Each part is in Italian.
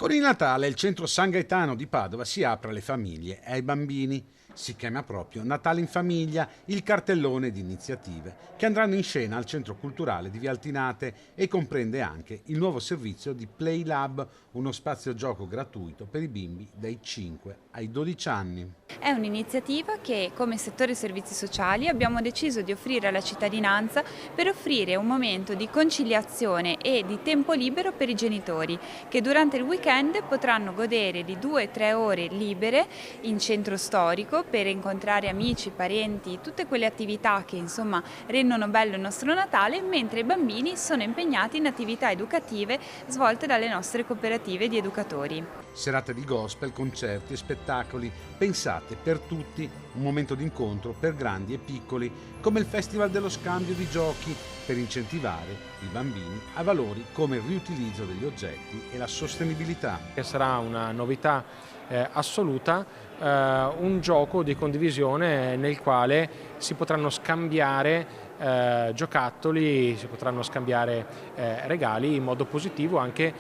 Con il Natale il centro San Gaetano di Padova si apre alle famiglie e ai bambini. Si chiama proprio Natale in famiglia il cartellone di iniziative che andranno in scena al centro culturale di Vialtinate e comprende anche il nuovo servizio di Play Lab, uno spazio gioco gratuito per i bimbi dai 5 ai 12 anni. È un'iniziativa che come settore servizi sociali abbiamo deciso di offrire alla cittadinanza per offrire un momento di conciliazione e di tempo libero per i genitori che durante il weekend potranno godere di 2-3 ore libere in centro storico per incontrare amici, parenti, tutte quelle attività che insomma rendono bello il nostro Natale, mentre i bambini sono impegnati in attività educative svolte dalle nostre cooperative di educatori. Serate di gospel, concerti e spettacoli pensate per tutti, un momento d'incontro per grandi e piccoli, come il Festival dello Scambio di Giochi, per incentivare i bambini a valori come il riutilizzo degli oggetti e la sostenibilità. Sarà una novità assoluta, un gioco di condivisione nel quale si potranno scambiare giocattoli, si potranno scambiare regali in modo positivo, anche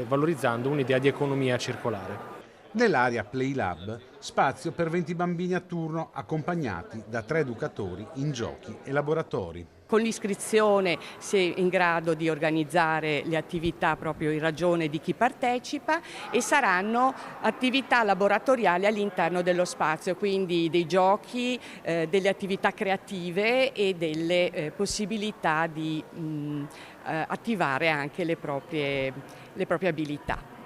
valorizzando un'idea di economia circolare. Nell'area Play Lab, spazio per 20 bambini a turno accompagnati da 3 educatori in giochi e laboratori. Con l'iscrizione si è in grado di organizzare le attività proprio in ragione di chi partecipa e saranno attività laboratoriali all'interno dello spazio, quindi dei giochi, delle attività creative e delle possibilità di attivare anche le proprie abilità.